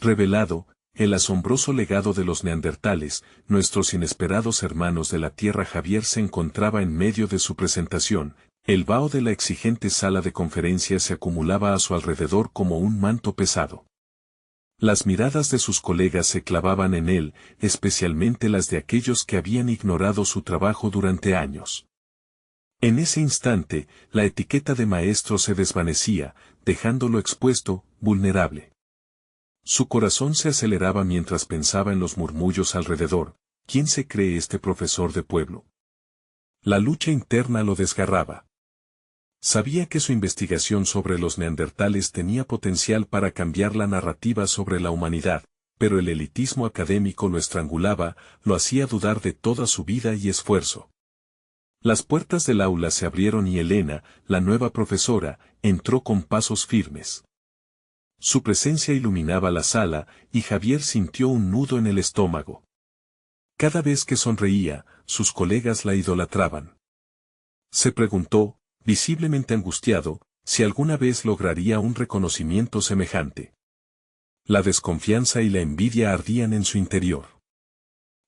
Revelado, el asombroso legado de los neandertales, nuestros inesperados hermanos de la Tierra. Javier se encontraba en medio de su presentación. El vaho de la exigente sala de conferencias se acumulaba a su alrededor como un manto pesado. Las miradas de sus colegas se clavaban en él, especialmente las de aquellos que habían ignorado su trabajo durante años. En ese instante, la etiqueta de maestro se desvanecía, dejándolo expuesto, vulnerable. Su corazón se aceleraba mientras pensaba en los murmullos alrededor. ¿Quién se cree este profesor de pueblo? La lucha interna lo desgarraba. Sabía que su investigación sobre los neandertales tenía potencial para cambiar la narrativa sobre la humanidad, pero el elitismo académico lo estrangulaba, lo hacía dudar de toda su vida y esfuerzo. Las puertas del aula se abrieron y Elena, la nueva profesora, entró con pasos firmes. Su presencia iluminaba la sala, y Javier sintió un nudo en el estómago. Cada vez que sonreía, sus colegas la idolatraban. Se preguntó, visiblemente angustiado, si alguna vez lograría un reconocimiento semejante. La desconfianza y la envidia ardían en su interior.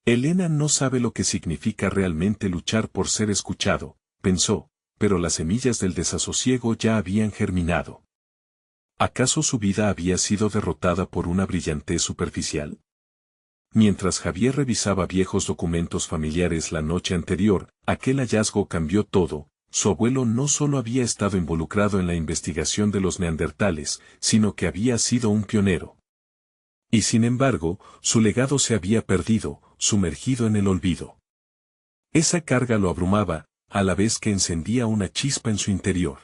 Elena no sabe lo que significa realmente luchar por ser escuchado, pensó, pero las semillas del desasosiego ya habían germinado. ¿Acaso su vida había sido derrotada por una brillantez superficial? Mientras Javier revisaba viejos documentos familiares la noche anterior, aquel hallazgo cambió todo. Su abuelo no solo había estado involucrado en la investigación de los neandertales, sino que había sido un pionero. Y sin embargo, su legado se había perdido, sumergido en el olvido. Esa carga lo abrumaba, a la vez que encendía una chispa en su interior.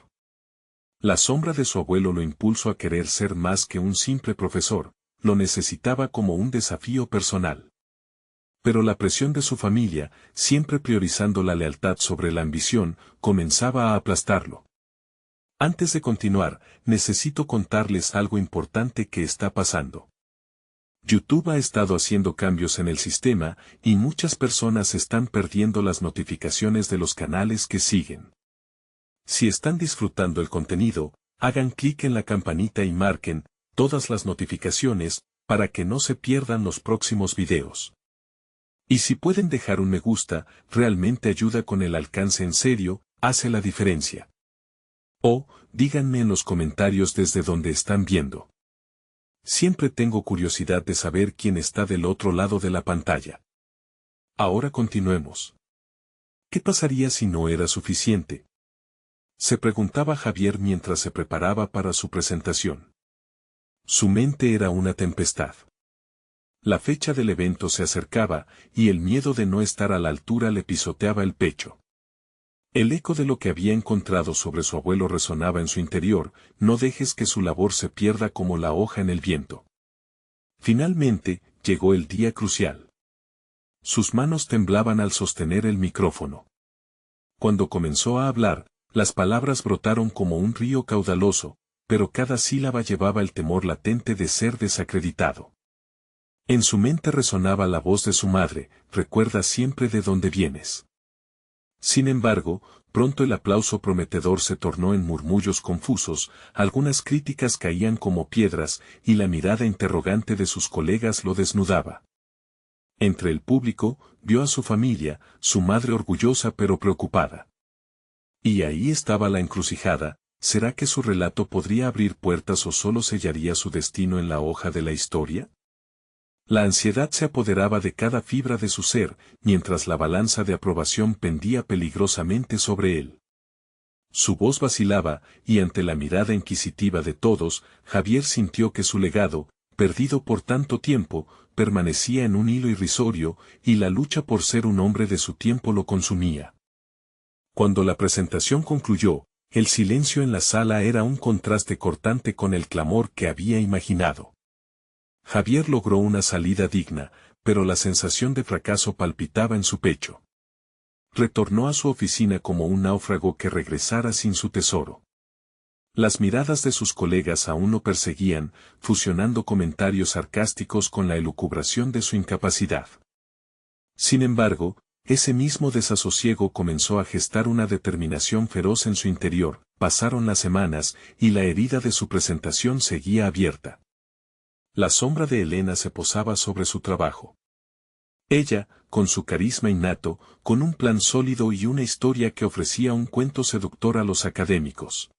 La sombra de su abuelo lo impulsó a querer ser más que un simple profesor, lo necesitaba como un desafío personal. Pero la presión de su familia, siempre priorizando la lealtad sobre la ambición, comenzaba a aplastarlo. Antes de continuar, necesito contarles algo importante que está pasando. YouTube ha estado haciendo cambios en el sistema, y muchas personas están perdiendo las notificaciones de los canales que siguen. Si están disfrutando el contenido, hagan clic en la campanita y marquen todas las notificaciones, para que no se pierdan los próximos videos. Y si pueden dejar un me gusta, realmente ayuda con el alcance en serio, hace la diferencia. O, díganme en los comentarios desde donde están viendo. Siempre tengo curiosidad de saber quién está del otro lado de la pantalla. Ahora continuemos. ¿Qué pasaría si no era suficiente? Se preguntaba Javier mientras se preparaba para su presentación. Su mente era una tempestad. La fecha del evento se acercaba, y el miedo de no estar a la altura le pisoteaba el pecho. El eco de lo que había encontrado sobre su abuelo resonaba en su interior. No dejes que su labor se pierda como la hoja en el viento. Finalmente, llegó el día crucial. Sus manos temblaban al sostener el micrófono. Cuando comenzó a hablar, las palabras brotaron como un río caudaloso, pero cada sílaba llevaba el temor latente de ser desacreditado. En su mente resonaba la voz de su madre: recuerda siempre de dónde vienes. Sin embargo, pronto el aplauso prometedor se tornó en murmullos confusos, algunas críticas caían como piedras, y la mirada interrogante de sus colegas lo desnudaba. Entre el público, vio a su familia, su madre orgullosa pero preocupada. Y ahí estaba la encrucijada: ¿será que su relato podría abrir puertas o solo sellaría su destino en la hoja de la historia? La ansiedad se apoderaba de cada fibra de su ser, mientras la balanza de aprobación pendía peligrosamente sobre él. Su voz vacilaba, y ante la mirada inquisitiva de todos, Javier sintió que su legado, perdido por tanto tiempo, permanecía en un hilo irrisorio, y la lucha por ser un hombre de su tiempo lo consumía. Cuando la presentación concluyó, el silencio en la sala era un contraste cortante con el clamor que había imaginado. Javier logró una salida digna, pero la sensación de fracaso palpitaba en su pecho. Retornó a su oficina como un náufrago que regresara sin su tesoro. Las miradas de sus colegas aún lo perseguían, fusionando comentarios sarcásticos con la elucubración de su incapacidad. Sin embargo, ese mismo desasosiego comenzó a gestar una determinación feroz en su interior. Pasaron las semanas, y la herida de su presentación seguía abierta. La sombra de Elena se posaba sobre su trabajo. Ella, con su carisma innato, con un plan sólido y una historia que ofrecía un cuento seductor a los académicos.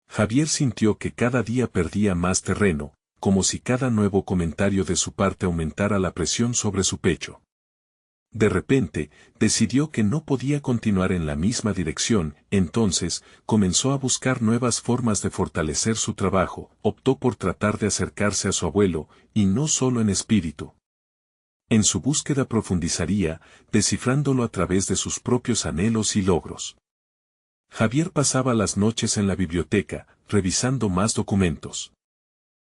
Javier sintió que cada día perdía más terreno, como si cada nuevo comentario de su parte aumentara la presión sobre su pecho. De repente, decidió que no podía continuar en la misma dirección, entonces, comenzó a buscar nuevas formas de fortalecer su trabajo, optó por tratar de acercarse a su abuelo, y no solo en espíritu. En su búsqueda profundizaría, descifrándolo a través de sus propios anhelos y logros. Javier pasaba las noches en la biblioteca, revisando más documentos.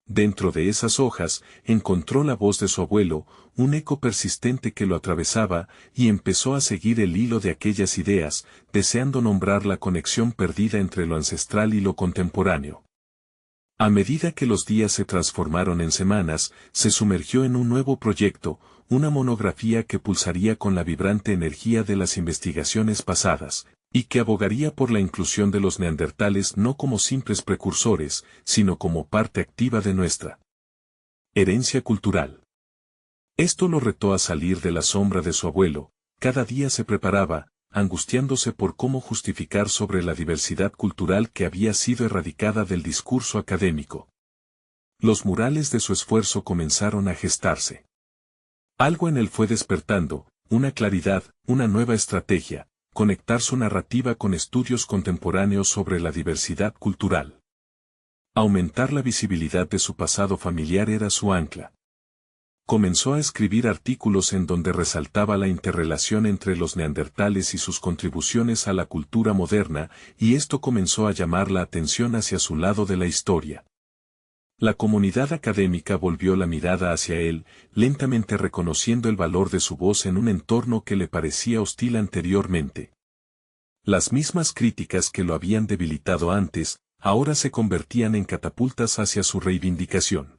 Dentro de esas hojas, encontró la voz de su abuelo, un eco persistente que lo atravesaba, y empezó a seguir el hilo de aquellas ideas, deseando nombrar la conexión perdida entre lo ancestral y lo contemporáneo. A medida que los días se transformaron en semanas, se sumergió en un nuevo proyecto, una monografía que pulsaría con la vibrante energía de las investigaciones pasadas, y que abogaría por la inclusión de los neandertales no como simples precursores, sino como parte activa de nuestra herencia cultural. Esto lo retó a salir de la sombra de su abuelo, cada día se preparaba, angustiándose por cómo justificar sobre la diversidad cultural que había sido erradicada del discurso académico. Los murales de su esfuerzo comenzaron a gestarse. Algo en él fue despertando, una claridad, una nueva estrategia, conectar su narrativa con estudios contemporáneos sobre la diversidad cultural. Aumentar la visibilidad de su pasado familiar era su ancla. Comenzó a escribir artículos en donde resaltaba la interrelación entre los neandertales y sus contribuciones a la cultura moderna, y esto comenzó a llamar la atención hacia su lado de la historia. La comunidad académica volvió la mirada hacia él, lentamente reconociendo el valor de su voz en un entorno que le parecía hostil anteriormente. Las mismas críticas que lo habían debilitado antes, ahora se convertían en catapultas hacia su reivindicación.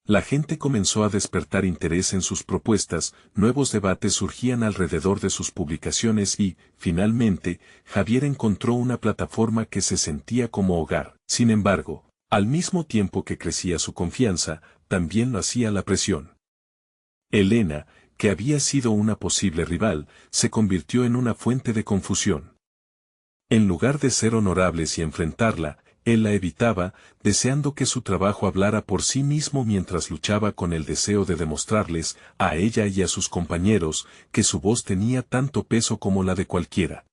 La gente comenzó a despertar interés en sus propuestas, nuevos debates surgían alrededor de sus publicaciones y, finalmente, Javier encontró una plataforma que se sentía como hogar. Sin embargo, al mismo tiempo que crecía su confianza, también lo hacía la presión. Elena, que había sido una posible rival, se convirtió en una fuente de confusión. En lugar de ser honorables y enfrentarla, él la evitaba, deseando que su trabajo hablara por sí mismo mientras luchaba con el deseo de demostrarles, a ella y a sus compañeros, que su voz tenía tanto peso como la de cualquiera.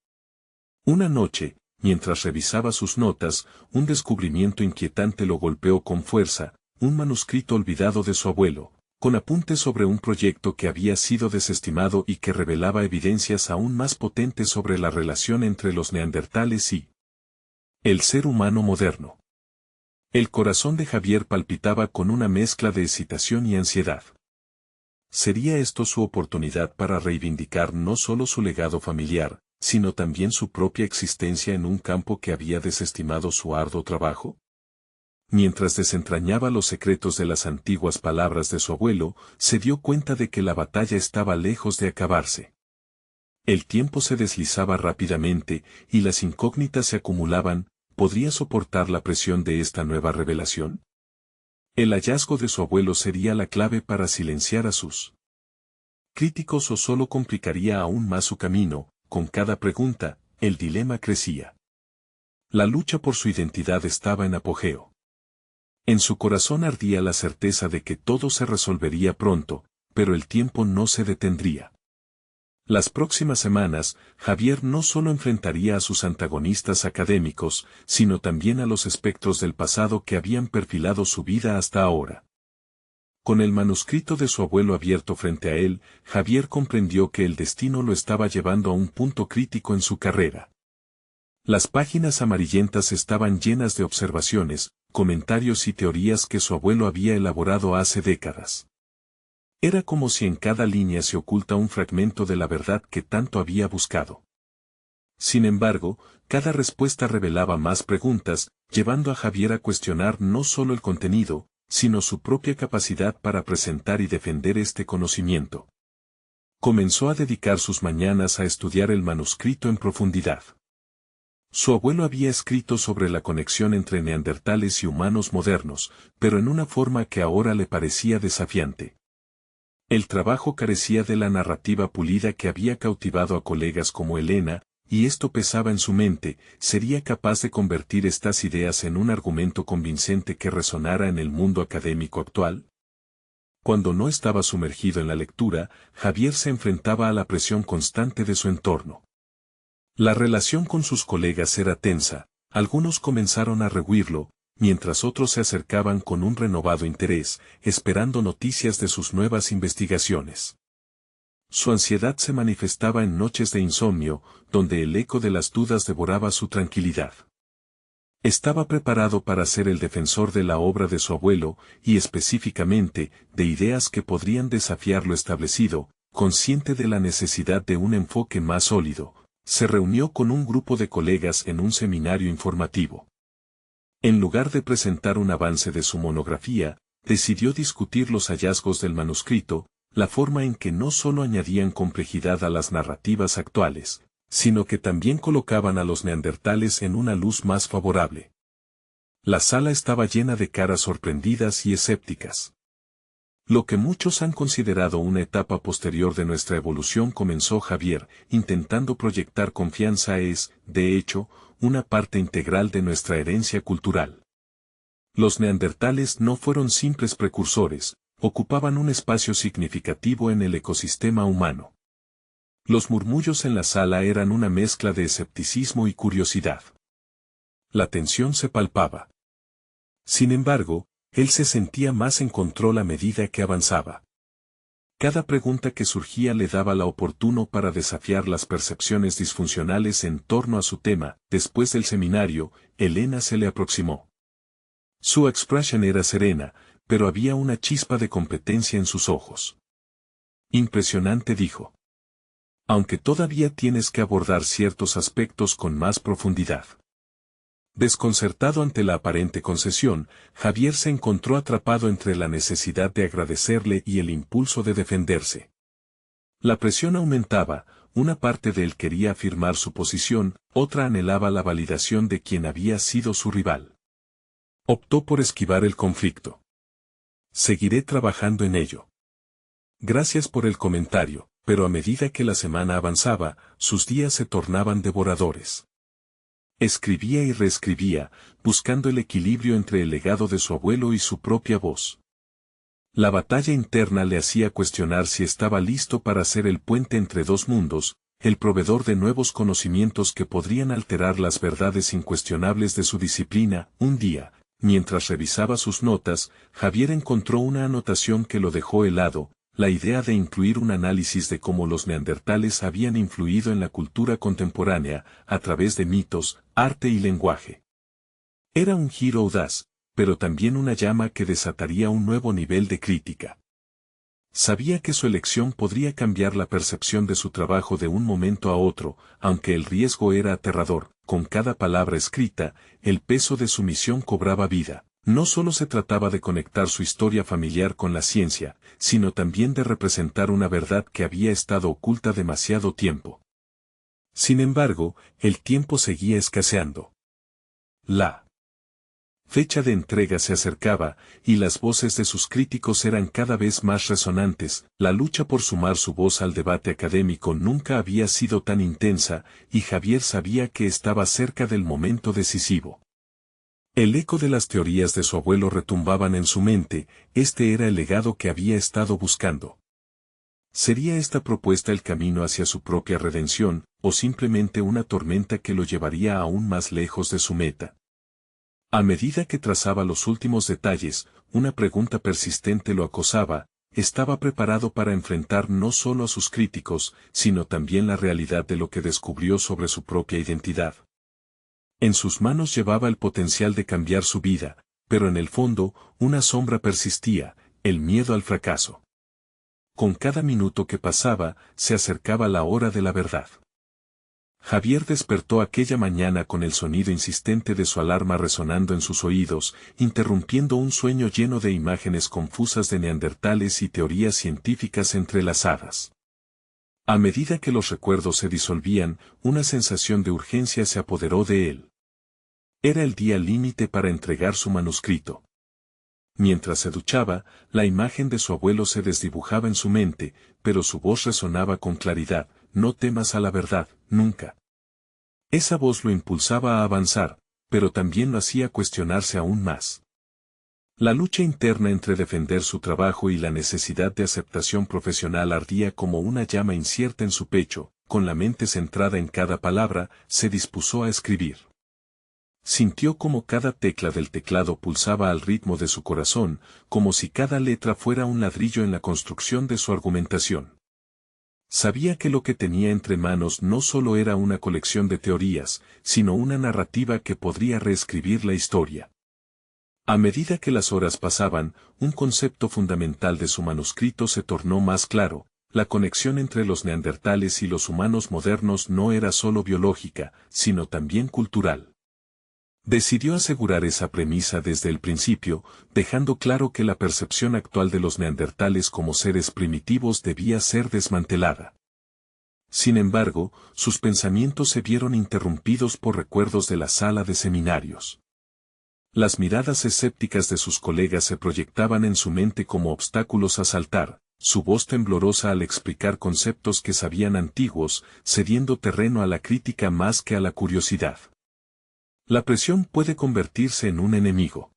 Una noche, mientras revisaba sus notas, un descubrimiento inquietante lo golpeó con fuerza, un manuscrito olvidado de su abuelo, con apuntes sobre un proyecto que había sido desestimado y que revelaba evidencias aún más potentes sobre la relación entre los neandertales y el ser humano moderno. El corazón de Javier palpitaba con una mezcla de excitación y ansiedad. ¿Sería esto su oportunidad para reivindicar no solo su legado familiar, sino también su propia existencia en un campo que había desestimado su arduo trabajo? Mientras desentrañaba los secretos de las antiguas palabras de su abuelo, se dio cuenta de que la batalla estaba lejos de acabarse. El tiempo se deslizaba rápidamente, y las incógnitas se acumulaban. ¿Podría soportar la presión de esta nueva revelación? El hallazgo de su abuelo sería la clave para silenciar a sus críticos o solo complicaría aún más su camino. Con cada pregunta, el dilema crecía. La lucha por su identidad estaba en apogeo. En su corazón ardía la certeza de que todo se resolvería pronto, pero el tiempo no se detendría. Las próximas semanas, Javier no solo enfrentaría a sus antagonistas académicos, sino también a los espectros del pasado que habían perfilado su vida hasta ahora. Con el manuscrito de su abuelo abierto frente a él, Javier comprendió que el destino lo estaba llevando a un punto crítico en su carrera. Las páginas amarillentas estaban llenas de observaciones, comentarios y teorías que su abuelo había elaborado hace décadas. Era como si en cada línea se oculta un fragmento de la verdad que tanto había buscado. Sin embargo, cada respuesta revelaba más preguntas, llevando a Javier a cuestionar no solo el contenido, sino su propia capacidad para presentar y defender este conocimiento. Comenzó a dedicar sus mañanas a estudiar el manuscrito en profundidad. Su abuelo había escrito sobre la conexión entre neandertales y humanos modernos, pero en una forma que ahora le parecía desafiante. El trabajo carecía de la narrativa pulida que había cautivado a colegas como Elena, y esto pesaba en su mente. ¿Sería capaz de convertir estas ideas en un argumento convincente que resonara en el mundo académico actual? Cuando no estaba sumergido en la lectura, Javier se enfrentaba a la presión constante de su entorno. La relación con sus colegas era tensa, algunos comenzaron a rehuirlo, mientras otros se acercaban con un renovado interés, esperando noticias de sus nuevas investigaciones. Su ansiedad se manifestaba en noches de insomnio, donde el eco de las dudas devoraba su tranquilidad. Estaba preparado para ser el defensor de la obra de su abuelo, y específicamente, de ideas que podrían desafiar lo establecido. Consciente de la necesidad de un enfoque más sólido, se reunió con un grupo de colegas en un seminario informativo. En lugar de presentar un avance de su monografía, decidió discutir los hallazgos del manuscrito, la forma en que no solo añadían complejidad a las narrativas actuales, sino que también colocaban a los neandertales en una luz más favorable. La sala estaba llena de caras sorprendidas y escépticas. Lo que muchos han considerado una etapa posterior de nuestra evolución, comenzó Javier, intentando proyectar confianza, es, de hecho, una parte integral de nuestra herencia cultural. Los neandertales no fueron simples precursores, ocupaban un espacio significativo en el ecosistema humano. Los murmullos en la sala eran una mezcla de escepticismo y curiosidad. La tensión se palpaba. Sin embargo, él se sentía más en control a medida que avanzaba. Cada pregunta que surgía le daba la oportunidad para desafiar las percepciones disfuncionales en torno a su tema. Después del seminario, Elena se le aproximó. Su expresión era serena, pero había una chispa de competencia en sus ojos. Impresionante, dijo. Aunque todavía tienes que abordar ciertos aspectos con más profundidad. Desconcertado ante la aparente concesión, Javier se encontró atrapado entre la necesidad de agradecerle y el impulso de defenderse. La presión aumentaba, una parte de él quería afirmar su posición, otra anhelaba la validación de quien había sido su rival. Optó por esquivar el conflicto. Seguiré trabajando en ello. Gracias por el comentario, pero a medida que la semana avanzaba, sus días se tornaban devoradores. Escribía y reescribía, buscando el equilibrio entre el legado de su abuelo y su propia voz. La batalla interna le hacía cuestionar si estaba listo para ser el puente entre dos mundos, el proveedor de nuevos conocimientos que podrían alterar las verdades incuestionables de su disciplina. Un día, mientras revisaba sus notas, Javier encontró una anotación que lo dejó helado, la idea de incluir un análisis de cómo los neandertales habían influido en la cultura contemporánea, a través de mitos, arte y lenguaje. Era un giro audaz, pero también una llama que desataría un nuevo nivel de crítica. Sabía que su elección podría cambiar la percepción de su trabajo de un momento a otro, aunque el riesgo era aterrador. Con cada palabra escrita, el peso de su misión cobraba vida. No solo se trataba de conectar su historia familiar con la ciencia, sino también de representar una verdad que había estado oculta demasiado tiempo. Sin embargo, el tiempo seguía escaseando. La fecha de entrega se acercaba, y las voces de sus críticos eran cada vez más resonantes. La lucha por sumar su voz al debate académico nunca había sido tan intensa, y Javier sabía que estaba cerca del momento decisivo. El eco de las teorías de su abuelo retumbaban en su mente. Este era el legado que había estado buscando. ¿Sería esta propuesta el camino hacia su propia redención, o simplemente una tormenta que lo llevaría aún más lejos de su meta? A medida que trazaba los últimos detalles, una pregunta persistente lo acosaba. Estaba preparado para enfrentar no solo a sus críticos, sino también la realidad de lo que descubrió sobre su propia identidad. En sus manos llevaba el potencial de cambiar su vida, pero en el fondo, una sombra persistía, el miedo al fracaso. Con cada minuto que pasaba, se acercaba la hora de la verdad. Javier despertó aquella mañana con el sonido insistente de su alarma resonando en sus oídos, interrumpiendo un sueño lleno de imágenes confusas de neandertales y teorías científicas entrelazadas. A medida que los recuerdos se disolvían, una sensación de urgencia se apoderó de él. Era el día límite para entregar su manuscrito. Mientras se duchaba, la imagen de su abuelo se desdibujaba en su mente, pero su voz resonaba con claridad: no temas a la verdad, nunca. Esa voz lo impulsaba a avanzar, pero también lo hacía cuestionarse aún más. La lucha interna entre defender su trabajo y la necesidad de aceptación profesional ardía como una llama incierta en su pecho. Con la mente centrada en cada palabra, se dispuso a escribir. Sintió como cada tecla del teclado pulsaba al ritmo de su corazón, como si cada letra fuera un ladrillo en la construcción de su argumentación. Sabía que lo que tenía entre manos no solo era una colección de teorías, sino una narrativa que podría reescribir la historia. A medida que las horas pasaban, un concepto fundamental de su manuscrito se tornó más claro: la conexión entre los neandertales y los humanos modernos no era solo biológica, sino también cultural. Decidió asegurar esa premisa desde el principio, dejando claro que la percepción actual de los neandertales como seres primitivos debía ser desmantelada. Sin embargo, sus pensamientos se vieron interrumpidos por recuerdos de la sala de seminarios. Las miradas escépticas de sus colegas se proyectaban en su mente como obstáculos a saltar, su voz temblorosa al explicar conceptos que sabían antiguos, cediendo terreno a la crítica más que a la curiosidad. La presión puede convertirse en un enemigo.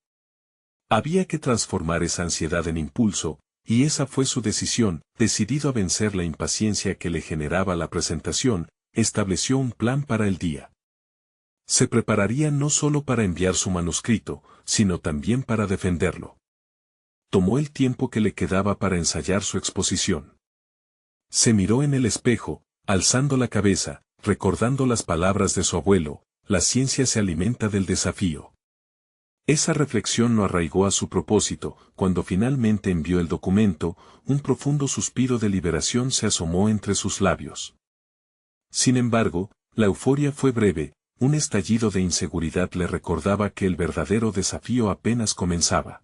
Había que transformar esa ansiedad en impulso, y esa fue su decisión. Decidido a vencer la impaciencia que le generaba la presentación, estableció un plan para el día. Se prepararía no solo para enviar su manuscrito, sino también para defenderlo. Tomó el tiempo que le quedaba para ensayar su exposición. Se miró en el espejo, alzando la cabeza, recordando las palabras de su abuelo: la ciencia se alimenta del desafío. Esa reflexión lo arraigó a su propósito. Cuando finalmente envió el documento, un profundo suspiro de liberación se asomó entre sus labios. Sin embargo, la euforia fue breve. Un estallido de inseguridad le recordaba que el verdadero desafío apenas comenzaba.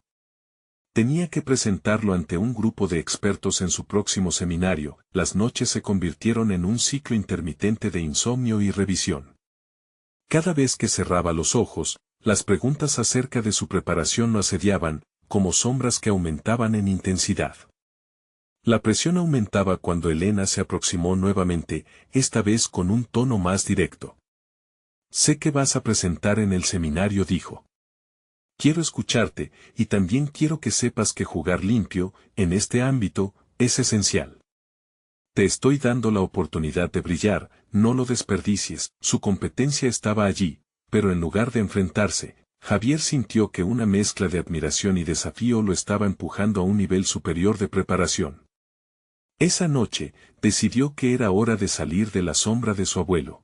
Tenía que presentarlo ante un grupo de expertos en su próximo seminario. Las noches se convirtieron en un ciclo intermitente de insomnio y revisión. Cada vez que cerraba los ojos, las preguntas acerca de su preparación lo asediaban, como sombras que aumentaban en intensidad. La presión aumentaba cuando Elena se aproximó nuevamente, esta vez con un tono más directo. Sé que vas a presentar en el seminario, dijo. Quiero escucharte, y también quiero que sepas que jugar limpio, en este ámbito, es esencial. Te estoy dando la oportunidad de brillar, no lo desperdicies. Su competencia estaba allí, pero en lugar de enfrentarse, Javier sintió que una mezcla de admiración y desafío lo estaba empujando a un nivel superior de preparación. Esa noche, decidió que era hora de salir de la sombra de su abuelo.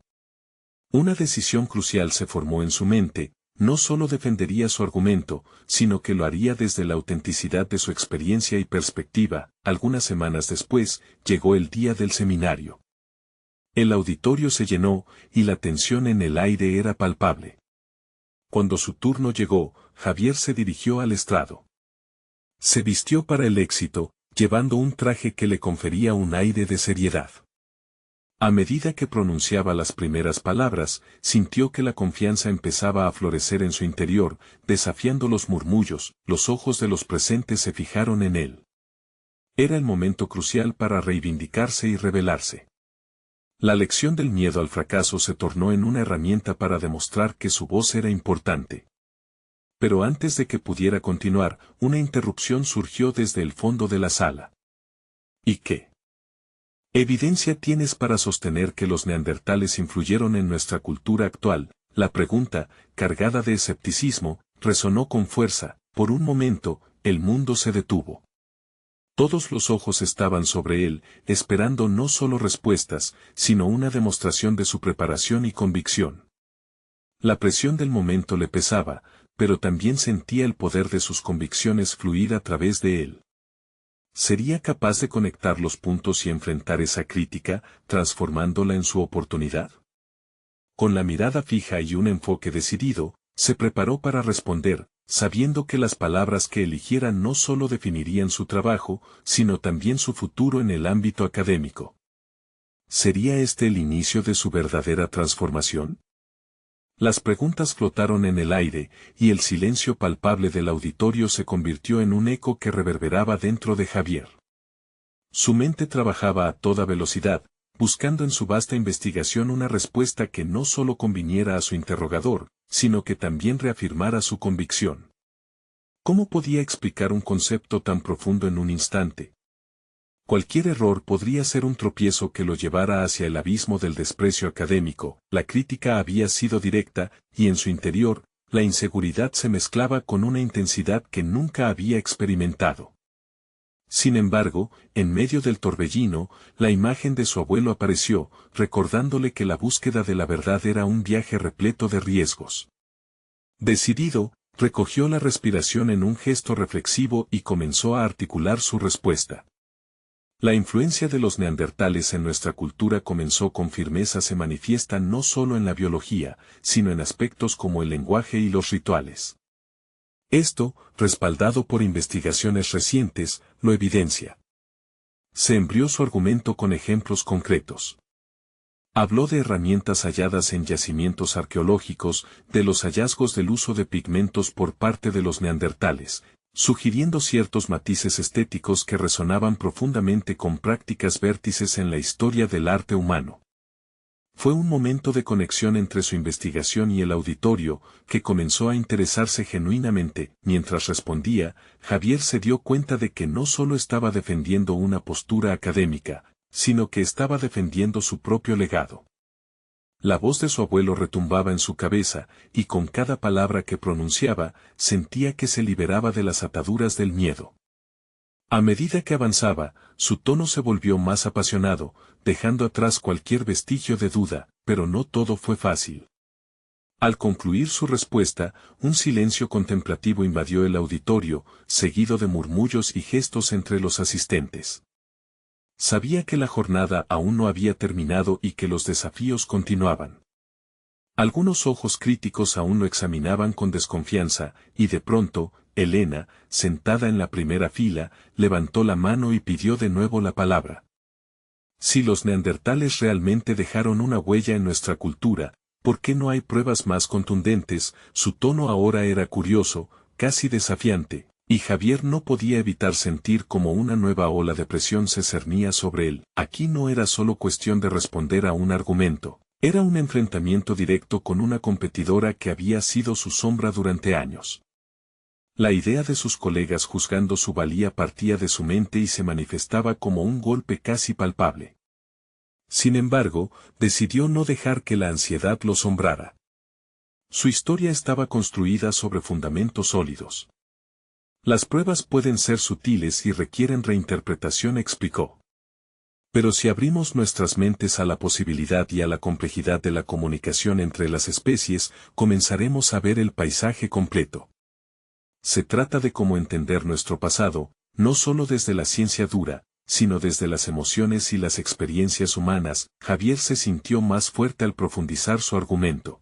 Una decisión crucial se formó en su mente: no solo defendería su argumento, sino que lo haría desde la autenticidad de su experiencia y perspectiva. Algunas semanas después, llegó el día del seminario. El auditorio se llenó, y la tensión en el aire era palpable. Cuando su turno llegó, Javier se dirigió al estrado. Se vistió para el éxito, llevando un traje que le confería un aire de seriedad. A medida que pronunciaba las primeras palabras, sintió que la confianza empezaba a florecer en su interior, desafiando los murmullos. Los ojos de los presentes se fijaron en él. Era el momento crucial para reivindicarse y revelarse. La lección del miedo al fracaso se tornó en una herramienta para demostrar que su voz era importante. Pero antes de que pudiera continuar, una interrupción surgió desde el fondo de la sala. ¿Y qué evidencia tienes para sostener que los neandertales influyeron en nuestra cultura actual? La pregunta, cargada de escepticismo, resonó con fuerza. Por un momento, el mundo se detuvo. Todos los ojos estaban sobre él, esperando no solo respuestas, sino una demostración de su preparación y convicción. La presión del momento le pesaba, pero también sentía el poder de sus convicciones fluir a través de él. ¿Sería capaz de conectar los puntos y enfrentar esa crítica, transformándola en su oportunidad? Con la mirada fija y un enfoque decidido, se preparó para responder, sabiendo que las palabras que eligiera no solo definirían su trabajo, sino también su futuro en el ámbito académico. ¿Sería este el inicio de su verdadera transformación? Las preguntas flotaron en el aire, y el silencio palpable del auditorio se convirtió en un eco que reverberaba dentro de Javier. Su mente trabajaba a toda velocidad, buscando en su vasta investigación una respuesta que no solo conviniera a su interrogador, sino que también reafirmara su convicción. ¿Cómo podía explicar un concepto tan profundo en un instante? Cualquier error podría ser un tropiezo que lo llevara hacia el abismo del desprecio académico. La crítica había sido directa, y en su interior, la inseguridad se mezclaba con una intensidad que nunca había experimentado. Sin embargo, en medio del torbellino, la imagen de su abuelo apareció, recordándole que la búsqueda de la verdad era un viaje repleto de riesgos. Decidido, recogió la respiración en un gesto reflexivo y comenzó a articular su respuesta. La influencia de los neandertales en nuestra cultura comenzó con firmeza se manifiesta no solo en la biología, sino en aspectos como el lenguaje y los rituales. Esto, respaldado por investigaciones recientes, lo evidencia. Se embrió su argumento con ejemplos concretos. Habló de herramientas halladas en yacimientos arqueológicos, de los hallazgos del uso de pigmentos por parte de los neandertales, sugiriendo ciertos matices estéticos que resonaban profundamente con prácticas vértices en la historia del arte humano. Fue un momento de conexión entre su investigación y el auditorio, que comenzó a interesarse genuinamente. Mientras respondía, Javier se dio cuenta de que no solo estaba defendiendo una postura académica, sino que estaba defendiendo su propio legado. La voz de su abuelo retumbaba en su cabeza, y con cada palabra que pronunciaba, sentía que se liberaba de las ataduras del miedo. A medida que avanzaba, su tono se volvió más apasionado, dejando atrás cualquier vestigio de duda, pero no todo fue fácil. Al concluir su respuesta, un silencio contemplativo invadió el auditorio, seguido de murmullos y gestos entre los asistentes. Sabía que la jornada aún no había terminado y que los desafíos continuaban. Algunos ojos críticos aún lo examinaban con desconfianza, y de pronto, Elena, sentada en la primera fila, levantó la mano y pidió de nuevo la palabra. Si los neandertales realmente dejaron una huella en nuestra cultura, ¿por qué no hay pruebas más contundentes? Su tono ahora era curioso, casi desafiante, y Javier no podía evitar sentir como una nueva ola de presión se cernía sobre él. Aquí no era solo cuestión de responder a un argumento, era un enfrentamiento directo con una competidora que había sido su sombra durante años. La idea de sus colegas juzgando su valía partía de su mente y se manifestaba como un golpe casi palpable. Sin embargo, decidió no dejar que la ansiedad lo sombrara. Su historia estaba construida sobre fundamentos sólidos. Las pruebas pueden ser sutiles y requieren reinterpretación, explicó. Pero si abrimos nuestras mentes a la posibilidad y a la complejidad de la comunicación entre las especies, comenzaremos a ver el paisaje completo. Se trata de cómo entender nuestro pasado, no solo desde la ciencia dura, sino desde las emociones y las experiencias humanas. Javier se sintió más fuerte al profundizar su argumento.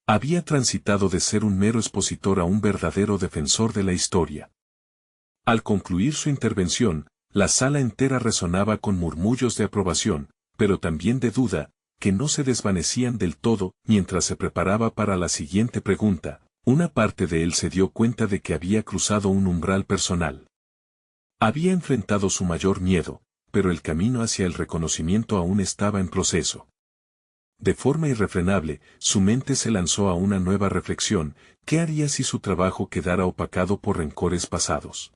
Había transitado de ser un mero expositor a un verdadero defensor de la historia. Al concluir su intervención, la sala entera resonaba con murmullos de aprobación, pero también de duda, que no se desvanecían del todo. Mientras se preparaba para la siguiente pregunta, una parte de él se dio cuenta de que había cruzado un umbral personal. Había enfrentado su mayor miedo, pero el camino hacia el reconocimiento aún estaba en proceso. De forma irrefrenable, su mente se lanzó a una nueva reflexión: ¿qué haría si su trabajo quedara opacado por rencores pasados?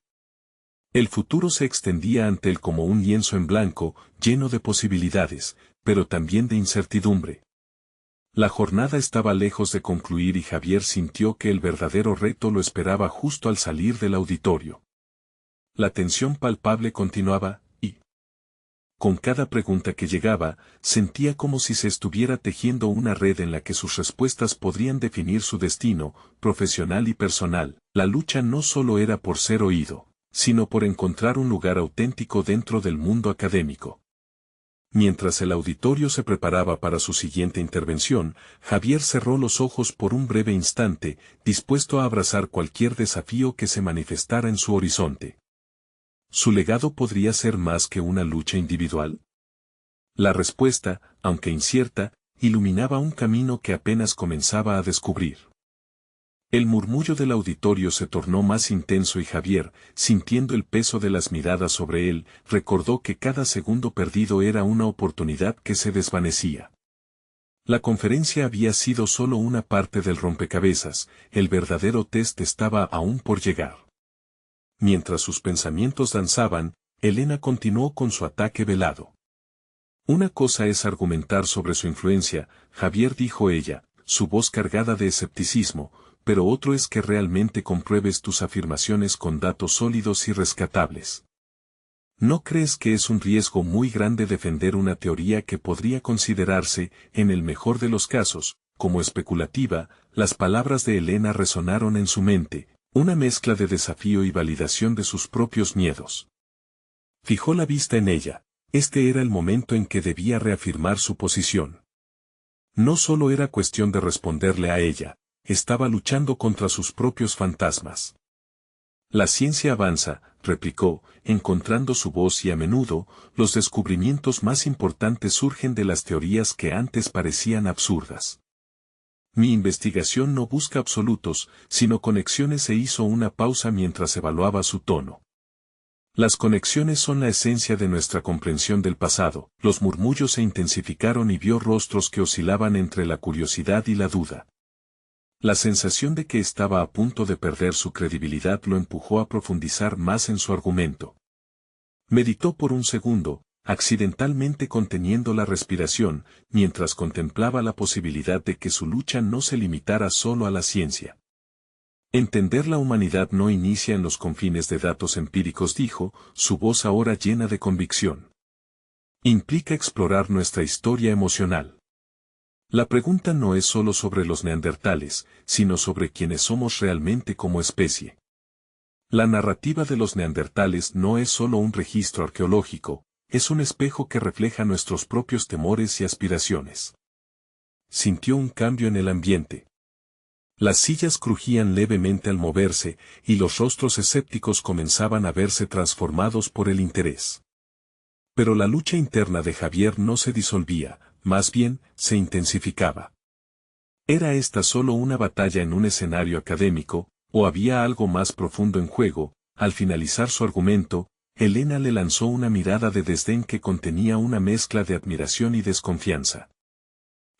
El futuro se extendía ante él como un lienzo en blanco, lleno de posibilidades, pero también de incertidumbre. La jornada estaba lejos de concluir y Javier sintió que el verdadero reto lo esperaba justo al salir del auditorio. La tensión palpable continuaba, y con cada pregunta que llegaba, sentía como si se estuviera tejiendo una red en la que sus respuestas podrían definir su destino, profesional y personal. La lucha no solo era por ser oído, sino por encontrar un lugar auténtico dentro del mundo académico. Mientras el auditorio se preparaba para su siguiente intervención, Javier cerró los ojos por un breve instante, dispuesto a abrazar cualquier desafío que se manifestara en su horizonte. ¿Su legado podría ser más que una lucha individual? La respuesta, aunque incierta, iluminaba un camino que apenas comenzaba a descubrir. El murmullo del auditorio se tornó más intenso y Javier, sintiendo el peso de las miradas sobre él, recordó que cada segundo perdido era una oportunidad que se desvanecía. La conferencia había sido solo una parte del rompecabezas, el verdadero test estaba aún por llegar. Mientras sus pensamientos danzaban, Elena continuó con su ataque velado. Una cosa es argumentar sobre su influencia, Javier, dijo ella, su voz cargada de escepticismo, pero otro es que realmente compruebes tus afirmaciones con datos sólidos y rescatables. ¿No crees que es un riesgo muy grande defender una teoría que podría considerarse, en el mejor de los casos, como especulativa? Las palabras de Elena resonaron en su mente, una mezcla de desafío y validación de sus propios miedos. Fijó la vista en ella. Este era el momento en que debía reafirmar su posición. No solo era cuestión de responderle a ella, estaba luchando contra sus propios fantasmas. La ciencia avanza, replicó, encontrando su voz, y a menudo, los descubrimientos más importantes surgen de las teorías que antes parecían absurdas. Mi investigación no busca absolutos, sino conexiones. Se hizo una pausa mientras evaluaba su tono. Las conexiones son la esencia de nuestra comprensión del pasado. Los murmullos se intensificaron y vio rostros que oscilaban entre la curiosidad y la duda. La sensación de que estaba a punto de perder su credibilidad lo empujó a profundizar más en su argumento. Meditó por un segundo, accidentalmente conteniendo la respiración, mientras contemplaba la posibilidad de que su lucha no se limitara solo a la ciencia. Entender la humanidad no inicia en los confines de datos empíricos, dijo, su voz ahora llena de convicción. Implica explorar nuestra historia emocional. La pregunta no es solo sobre los neandertales, sino sobre quiénes somos realmente como especie. La narrativa de los neandertales no es solo un registro arqueológico, es un espejo que refleja nuestros propios temores y aspiraciones. Sintió un cambio en el ambiente. Las sillas crujían levemente al moverse, y los rostros escépticos comenzaban a verse transformados por el interés. Pero la lucha interna de Javier no se disolvía, más bien, se intensificaba. ¿Era esta solo una batalla en un escenario académico, o había algo más profundo en juego? Al finalizar su argumento, Elena le lanzó una mirada de desdén que contenía una mezcla de admiración y desconfianza.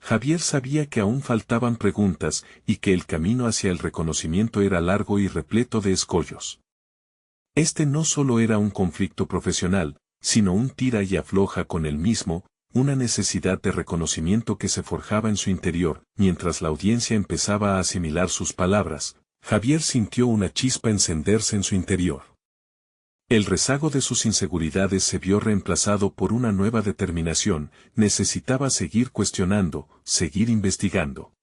Javier sabía que aún faltaban preguntas, y que el camino hacia el reconocimiento era largo y repleto de escollos. Este no solo era un conflicto profesional, sino un tira y afloja con él mismo, una necesidad de reconocimiento que se forjaba en su interior. Mientras la audiencia empezaba a asimilar sus palabras, Javier sintió una chispa encenderse en su interior. El rezago de sus inseguridades se vio reemplazado por una nueva determinación, necesitaba seguir cuestionando, seguir investigando.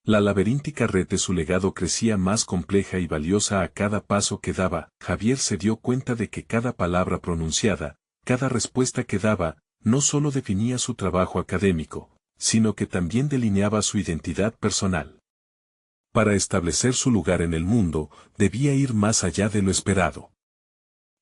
La laberíntica red de su legado crecía más compleja y valiosa a cada paso que daba. Javier se dio cuenta de que cada palabra pronunciada, cada respuesta que daba, no solo definía su trabajo académico, sino que también delineaba su identidad personal. Para establecer su lugar en el mundo, debía ir más allá de lo esperado.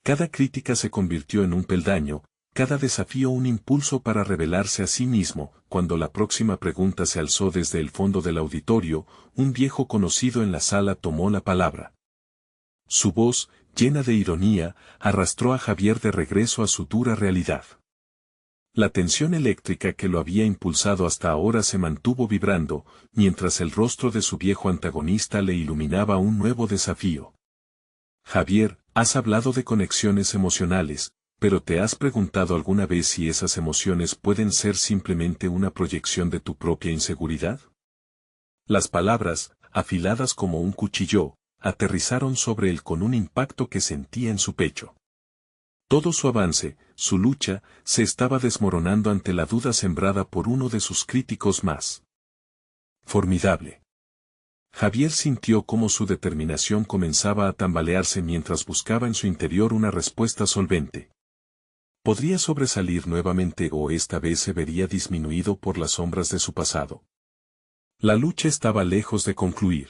Cada crítica se convirtió en un peldaño, cada desafío un impulso para revelarse a sí mismo. Cuando la próxima pregunta se alzó desde el fondo del auditorio, un viejo conocido en la sala tomó la palabra. Su voz, llena de ironía, arrastró a Javier de regreso a su dura realidad. La tensión eléctrica que lo había impulsado hasta ahora se mantuvo vibrando, mientras el rostro de su viejo antagonista le iluminaba un nuevo desafío. Javier, has hablado de conexiones emocionales, pero ¿te has preguntado alguna vez si esas emociones pueden ser simplemente una proyección de tu propia inseguridad? Las palabras, afiladas como un cuchillo, aterrizaron sobre él con un impacto que sentía en su pecho. Todo su avance, su lucha, se estaba desmoronando ante la duda sembrada por uno de sus críticos más formidable. Javier sintió cómo su determinación comenzaba a tambalearse mientras buscaba en su interior una respuesta solvente. ¿Podría sobresalir nuevamente o esta vez se vería disminuido por las sombras de su pasado? La lucha estaba lejos de concluir.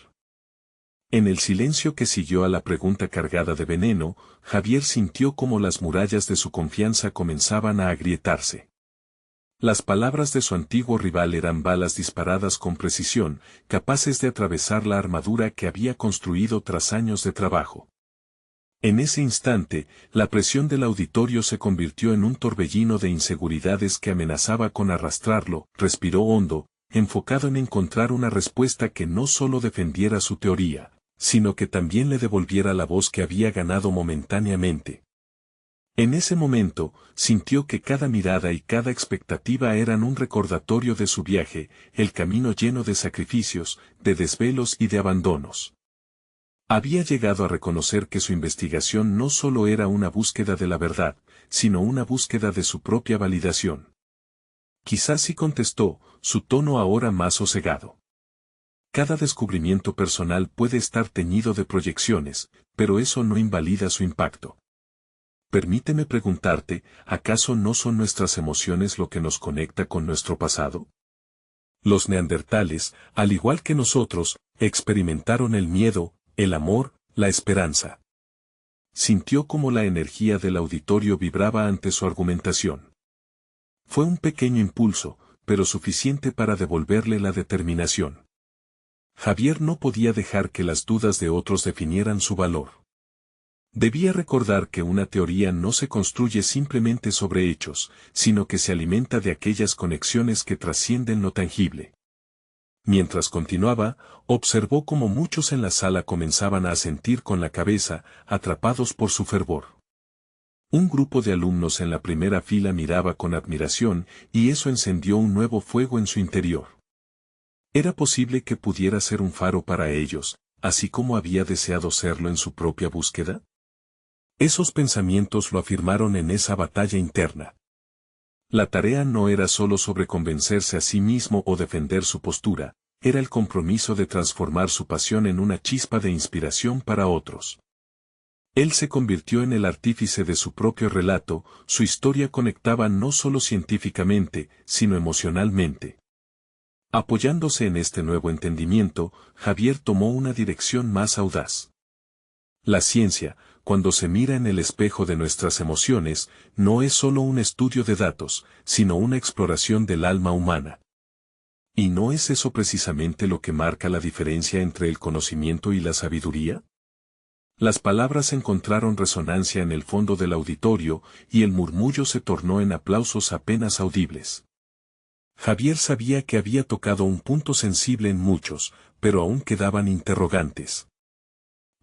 En el silencio que siguió a la pregunta cargada de veneno, Javier sintió cómo las murallas de su confianza comenzaban a agrietarse. Las palabras de su antiguo rival eran balas disparadas con precisión, capaces de atravesar la armadura que había construido tras años de trabajo. En ese instante, la presión del auditorio se convirtió en un torbellino de inseguridades que amenazaba con arrastrarlo. Respiró hondo, enfocado en encontrar una respuesta que no solo defendiera su teoría, sino que también le devolviera la voz que había ganado momentáneamente. En ese momento, sintió que cada mirada y cada expectativa eran un recordatorio de su viaje, el camino lleno de sacrificios, de desvelos y de abandonos. Había llegado a reconocer que su investigación no solo era una búsqueda de la verdad, sino una búsqueda de su propia validación. Quizás sí contestó, su tono ahora más sosegado. Cada descubrimiento personal puede estar teñido de proyecciones, pero eso no invalida su impacto. Permíteme preguntarte, ¿acaso no son nuestras emociones lo que nos conecta con nuestro pasado? Los neandertales, al igual que nosotros, experimentaron el miedo, el amor, la esperanza. Sintió como la energía del auditorio vibraba ante su argumentación. Fue un pequeño impulso, pero suficiente para devolverle la determinación. Javier no podía dejar que las dudas de otros definieran su valor. Debía recordar que una teoría no se construye simplemente sobre hechos, sino que se alimenta de aquellas conexiones que trascienden lo tangible. Mientras continuaba, observó cómo muchos en la sala comenzaban a asentir con la cabeza, atrapados por su fervor. Un grupo de alumnos en la primera fila miraba con admiración, y eso encendió un nuevo fuego en su interior. ¿Era posible que pudiera ser un faro para ellos, así como había deseado serlo en su propia búsqueda? Esos pensamientos lo afirmaron en esa batalla interna. La tarea no era solo sobre convencerse a sí mismo o defender su postura, era el compromiso de transformar su pasión en una chispa de inspiración para otros. Él se convirtió en el artífice de su propio relato, su historia conectaba no solo científicamente, sino emocionalmente. Apoyándose en este nuevo entendimiento, Javier tomó una dirección más audaz. La ciencia, cuando se mira en el espejo de nuestras emociones, no es solo un estudio de datos, sino una exploración del alma humana. ¿Y no es eso precisamente lo que marca la diferencia entre el conocimiento y la sabiduría? Las palabras encontraron resonancia en el fondo del auditorio, y el murmullo se tornó en aplausos apenas audibles. Javier sabía que había tocado un punto sensible en muchos, pero aún quedaban interrogantes.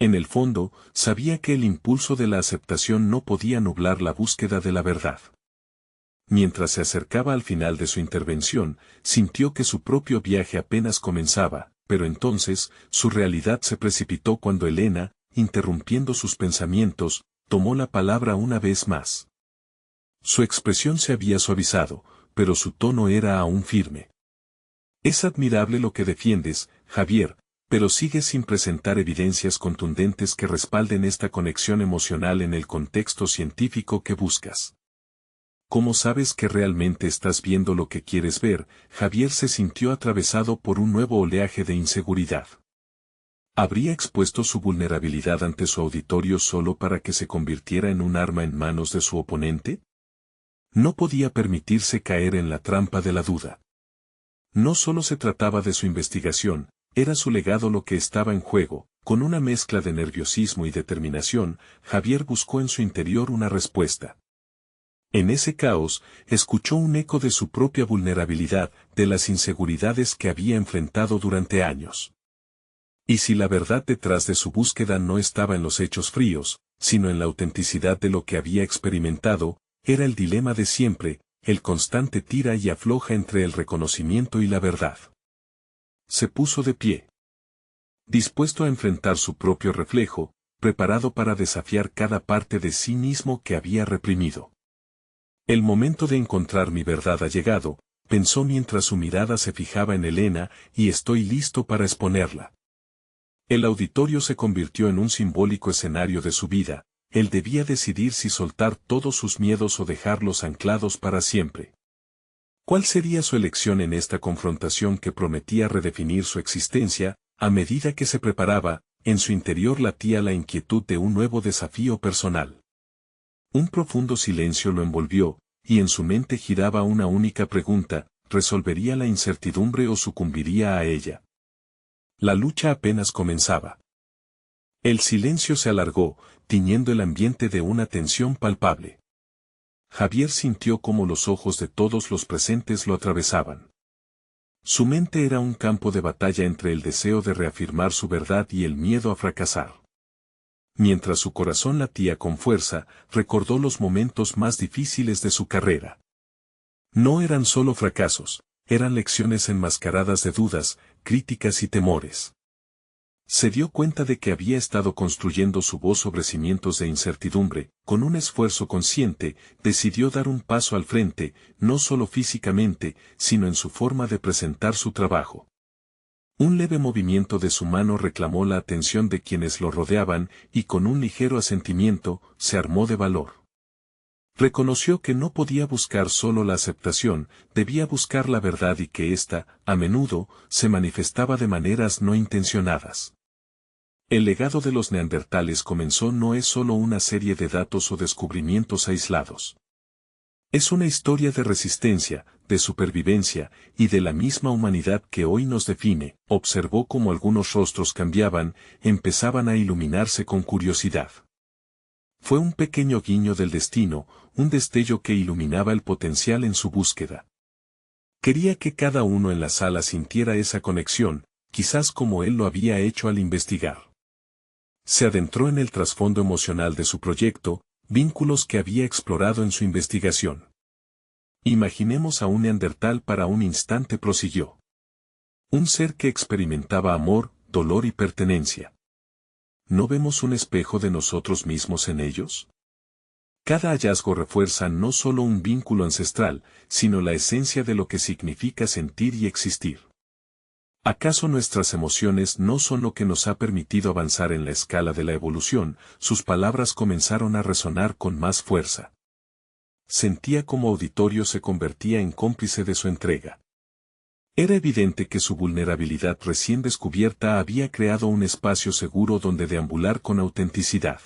En el fondo, sabía que el impulso de la aceptación no podía nublar la búsqueda de la verdad. Mientras se acercaba al final de su intervención, sintió que su propio viaje apenas comenzaba, pero entonces, su realidad se precipitó cuando Elena, interrumpiendo sus pensamientos, tomó la palabra una vez más. Su expresión se había suavizado, pero su tono era aún firme. Es admirable lo que defiendes, Javier, pero sigues sin presentar evidencias contundentes que respalden esta conexión emocional en el contexto científico que buscas. ¿Cómo sabes que realmente estás viendo lo que quieres ver? Javier se sintió atravesado por un nuevo oleaje de inseguridad. ¿Habría expuesto su vulnerabilidad ante su auditorio solo para que se convirtiera en un arma en manos de su oponente? No podía permitirse caer en la trampa de la duda. No solo se trataba de su investigación, era su legado lo que estaba en juego. Con una mezcla de nerviosismo y determinación, Javier buscó en su interior una respuesta. En ese caos, escuchó un eco de su propia vulnerabilidad, de las inseguridades que había enfrentado durante años. Y si la verdad detrás de su búsqueda no estaba en los hechos fríos, sino en la autenticidad de lo que había experimentado, era el dilema de siempre, el constante tira y afloja entre el reconocimiento y la verdad. Se puso de pie. Dispuesto a enfrentar su propio reflejo, preparado para desafiar cada parte de sí mismo que había reprimido. El momento de encontrar mi verdad ha llegado, pensó mientras su mirada se fijaba en Elena, y estoy listo para exponerla. El auditorio se convirtió en un simbólico escenario de su vida, él debía decidir si soltar todos sus miedos o dejarlos anclados para siempre. ¿Cuál sería su elección en esta confrontación que prometía redefinir su existencia? A medida que se preparaba, en su interior latía la inquietud de un nuevo desafío personal. Un profundo silencio lo envolvió, y en su mente giraba una única pregunta: ¿resolvería la incertidumbre o sucumbiría a ella? La lucha apenas comenzaba. El silencio se alargó, tiñendo el ambiente de una tensión palpable. Javier sintió cómo los ojos de todos los presentes lo atravesaban. Su mente era un campo de batalla entre el deseo de reafirmar su verdad y el miedo a fracasar. Mientras su corazón latía con fuerza, recordó los momentos más difíciles de su carrera. No eran solo fracasos, eran lecciones enmascaradas de dudas, críticas y temores. Se dio cuenta de que había estado construyendo su voz sobre cimientos de incertidumbre. Con un esfuerzo consciente, decidió dar un paso al frente, no solo físicamente, sino en su forma de presentar su trabajo. Un leve movimiento de su mano reclamó la atención de quienes lo rodeaban, y con un ligero asentimiento, se armó de valor. Reconoció que no podía buscar solo la aceptación, debía buscar la verdad, y que ésta, a menudo, se manifestaba de maneras no intencionadas. El legado de los neandertales comenzó no es solo una serie de datos o descubrimientos aislados. Es una historia de resistencia, de supervivencia, y de la misma humanidad que hoy nos define. Observó cómo algunos rostros cambiaban, empezaban a iluminarse con curiosidad. Fue un pequeño guiño del destino, un destello que iluminaba el potencial en su búsqueda. Quería que cada uno en la sala sintiera esa conexión, quizás como él lo había hecho al investigar. Se adentró en el trasfondo emocional de su proyecto, vínculos que había explorado en su investigación. Imaginemos a un neandertal para un instante, prosiguió. Un ser que experimentaba amor, dolor y pertenencia. ¿No vemos un espejo de nosotros mismos en ellos? Cada hallazgo refuerza no solo un vínculo ancestral, sino la esencia de lo que significa sentir y existir. ¿Acaso nuestras emociones no son lo que nos ha permitido avanzar en la escala de la evolución? Sus palabras comenzaron a resonar con más fuerza. Sentía como auditorio se convertía en cómplice de su entrega. Era evidente que su vulnerabilidad recién descubierta había creado un espacio seguro donde deambular con autenticidad.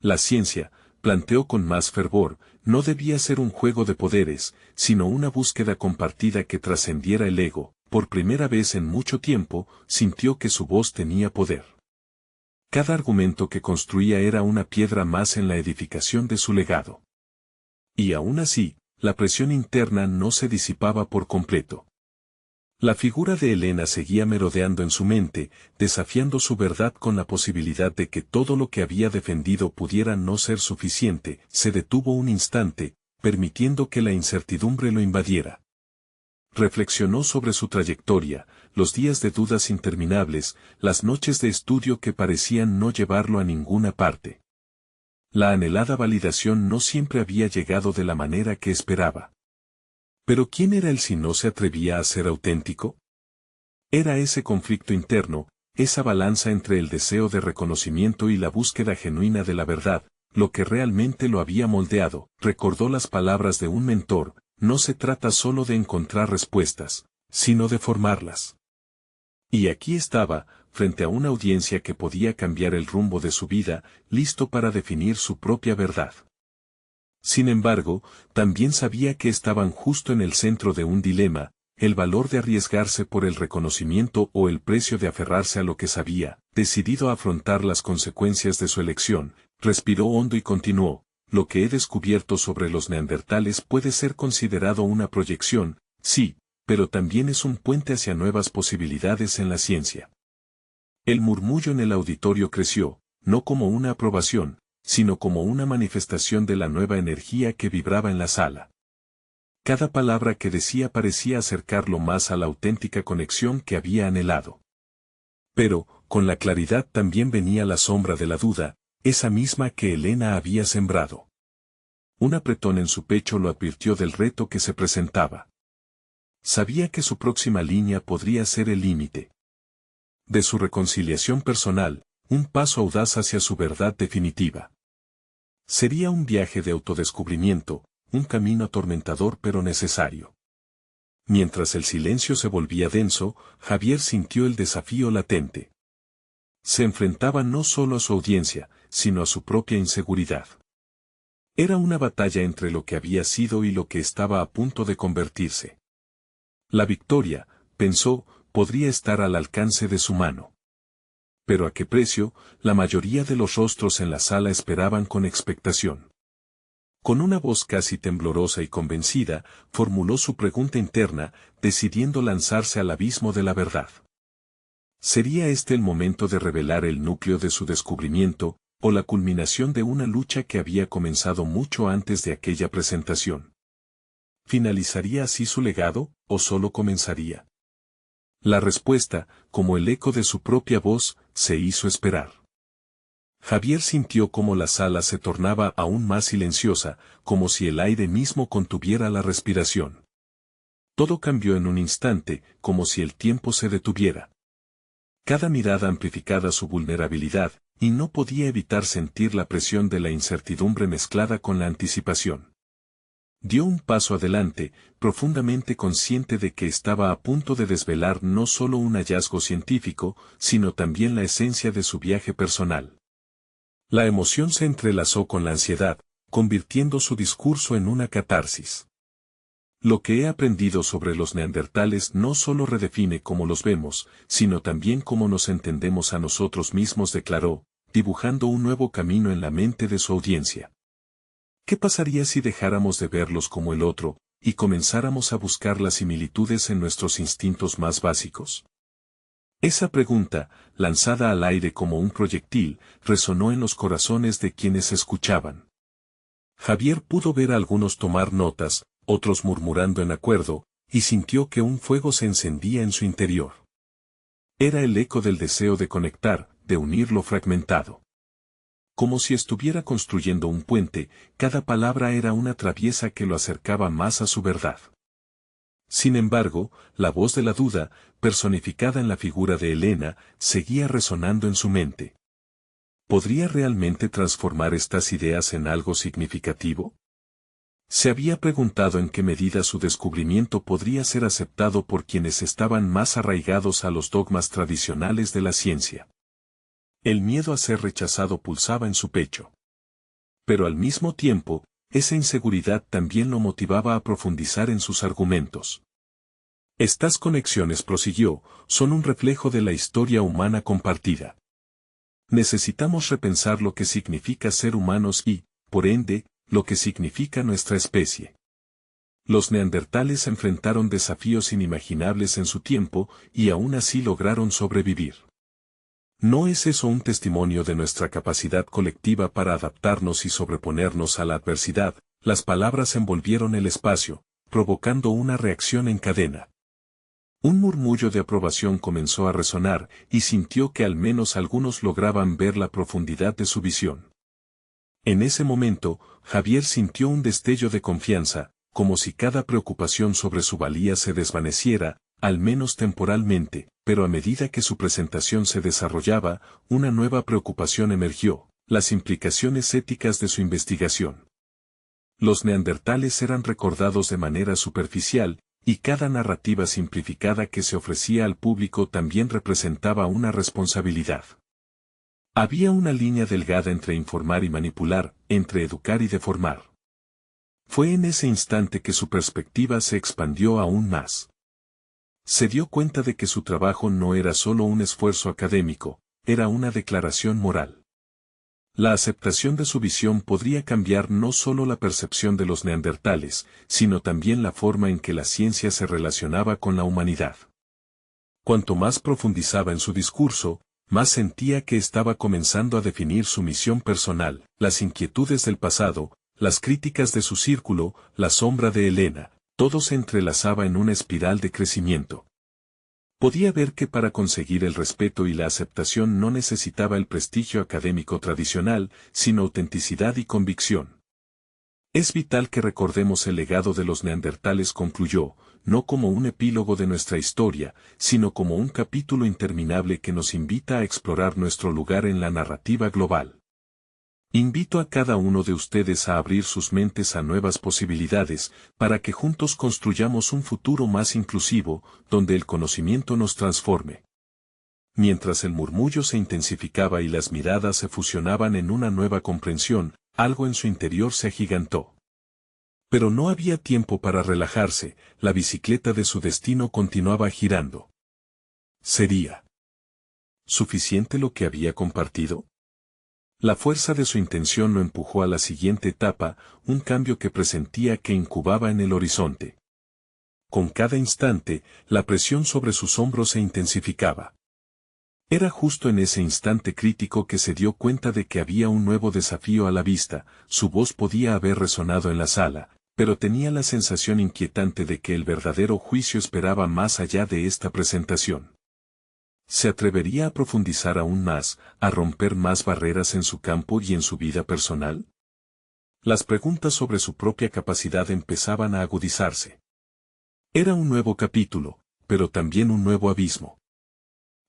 La ciencia, planteó con más fervor, no debía ser un juego de poderes, sino una búsqueda compartida que trascendiera el ego. Por primera vez en mucho tiempo, sintió que su voz tenía poder. Cada argumento que construía era una piedra más en la edificación de su legado. Y aún así, la presión interna no se disipaba por completo. La figura de Elena seguía merodeando en su mente, desafiando su verdad con la posibilidad de que todo lo que había defendido pudiera no ser suficiente. Se detuvo un instante, permitiendo que la incertidumbre lo invadiera. Reflexionó sobre su trayectoria, los días de dudas interminables, las noches de estudio que parecían no llevarlo a ninguna parte. La anhelada validación no siempre había llegado de la manera que esperaba. Pero ¿quién era él si no se atrevía a ser auténtico? Era ese conflicto interno, esa balanza entre el deseo de reconocimiento y la búsqueda genuina de la verdad, lo que realmente lo había moldeado. Recordó las palabras de un mentor: no se trata solo de encontrar respuestas, sino de formarlas. Y aquí estaba, frente a una audiencia que podía cambiar el rumbo de su vida, listo para definir su propia verdad. Sin embargo, también sabía que estaban justo en el centro de un dilema: el valor de arriesgarse por el reconocimiento o el precio de aferrarse a lo que sabía. Decidido a afrontar las consecuencias de su elección, respiró hondo y continuó: lo que he descubierto sobre los neandertales puede ser considerado una proyección, sí, pero también es un puente hacia nuevas posibilidades en la ciencia. El murmullo en el auditorio creció, no como una aprobación, sino como una manifestación de la nueva energía que vibraba en la sala. Cada palabra que decía parecía acercarlo más a la auténtica conexión que había anhelado. Pero, con la claridad también venía la sombra de la duda, esa misma que Elena había sembrado. Un apretón en su pecho lo advirtió del reto que se presentaba. Sabía que su próxima línea podría ser el límite de su reconciliación personal, un paso audaz hacia su verdad definitiva. Sería un viaje de autodescubrimiento, un camino atormentador pero necesario. Mientras el silencio se volvía denso, Javier sintió el desafío latente. Se enfrentaba no solo a su audiencia, sino a su propia inseguridad. Era una batalla entre lo que había sido y lo que estaba a punto de convertirse. La victoria, pensó, podría estar al alcance de su mano. Pero ¿a qué precio? La mayoría de los rostros en la sala esperaban con expectación. Con una voz casi temblorosa y convencida, formuló su pregunta interna, decidiendo lanzarse al abismo de la verdad. ¿Sería este el momento de revelar el núcleo de su descubrimiento, o la culminación de una lucha que había comenzado mucho antes de aquella presentación? ¿Finalizaría así su legado, o solo comenzaría? La respuesta, como el eco de su propia voz, se hizo esperar. Javier sintió cómo la sala se tornaba aún más silenciosa, como si el aire mismo contuviera la respiración. Todo cambió en un instante, como si el tiempo se detuviera. Cada mirada amplificaba su vulnerabilidad, y no podía evitar sentir la presión de la incertidumbre mezclada con la anticipación. Dio un paso adelante, profundamente consciente de que estaba a punto de desvelar no solo un hallazgo científico, sino también la esencia de su viaje personal. La emoción se entrelazó con la ansiedad, convirtiendo su discurso en una catarsis. Lo que he aprendido sobre los neandertales no solo redefine cómo los vemos, sino también cómo nos entendemos a nosotros mismos, declaró, dibujando un nuevo camino en la mente de su audiencia. ¿Qué pasaría si dejáramos de verlos como el otro, y comenzáramos a buscar las similitudes en nuestros instintos más básicos? Esa pregunta, lanzada al aire como un proyectil, resonó en los corazones de quienes escuchaban. Javier pudo ver a algunos tomar notas, otros murmurando en acuerdo, y sintió que un fuego se encendía en su interior. Era el eco del deseo de conectar, de unir lo fragmentado. Como si estuviera construyendo un puente, cada palabra era una traviesa que lo acercaba más a su verdad. Sin embargo, la voz de la duda, personificada en la figura de Elena, seguía resonando en su mente. ¿Podría realmente transformar estas ideas en algo significativo? Se había preguntado en qué medida su descubrimiento podría ser aceptado por quienes estaban más arraigados a los dogmas tradicionales de la ciencia. El miedo a ser rechazado pulsaba en su pecho. Pero al mismo tiempo, esa inseguridad también lo motivaba a profundizar en sus argumentos. Estas conexiones, prosiguió, son un reflejo de la historia humana compartida. Necesitamos repensar lo que significa ser humanos y, por ende, lo que significa nuestra especie. Los neandertales enfrentaron desafíos inimaginables en su tiempo y aún así lograron sobrevivir. ¿No es eso un testimonio de nuestra capacidad colectiva para adaptarnos y sobreponernos a la adversidad? Las palabras envolvieron el espacio, provocando una reacción en cadena. Un murmullo de aprobación comenzó a resonar, y sintió que al menos algunos lograban ver la profundidad de su visión. En ese momento, Javier sintió un destello de confianza, como si cada preocupación sobre su valía se desvaneciera, al menos temporalmente, pero a medida que su presentación se desarrollaba, una nueva preocupación emergió: las implicaciones éticas de su investigación. Los neandertales eran recordados de manera superficial, y cada narrativa simplificada que se ofrecía al público también representaba una responsabilidad. Había una línea delgada entre informar y manipular, entre educar y deformar. Fue en ese instante que su perspectiva se expandió aún más. Se dio cuenta de que su trabajo no era solo un esfuerzo académico, era una declaración moral. La aceptación de su visión podría cambiar no solo la percepción de los neandertales, sino también la forma en que la ciencia se relacionaba con la humanidad. Cuanto más profundizaba en su discurso, más sentía que estaba comenzando a definir su misión personal, las inquietudes del pasado, las críticas de su círculo, la sombra de Elena. Todo se entrelazaba en una espiral de crecimiento. Podía ver que para conseguir el respeto y la aceptación no necesitaba el prestigio académico tradicional, sino autenticidad y convicción. Es vital que recordemos el legado de los neandertales, concluyó, no como un epílogo de nuestra historia, sino como un capítulo interminable que nos invita a explorar nuestro lugar en la narrativa global. Invito a cada uno de ustedes a abrir sus mentes a nuevas posibilidades, para que juntos construyamos un futuro más inclusivo, donde el conocimiento nos transforme. Mientras el murmullo se intensificaba y las miradas se fusionaban en una nueva comprensión, Algo en su interior se agigantó. Pero no había tiempo para relajarse, la bicicleta de su destino continuaba girando. ¿Sería suficiente lo que había compartido? La fuerza de su intención lo empujó a la siguiente etapa, un cambio que presentía que incubaba en el horizonte. Con cada instante, la presión sobre sus hombros se intensificaba. Era justo en ese instante crítico que se dio cuenta de que había un nuevo desafío a la vista. Su voz podía haber resonado en la sala, pero tenía la sensación inquietante de que el verdadero juicio esperaba más allá de esta presentación. ¿Se atrevería a profundizar aún más, a romper más barreras en su campo y en su vida personal? Las preguntas sobre su propia capacidad empezaban a agudizarse. Era un nuevo capítulo, pero también un nuevo abismo.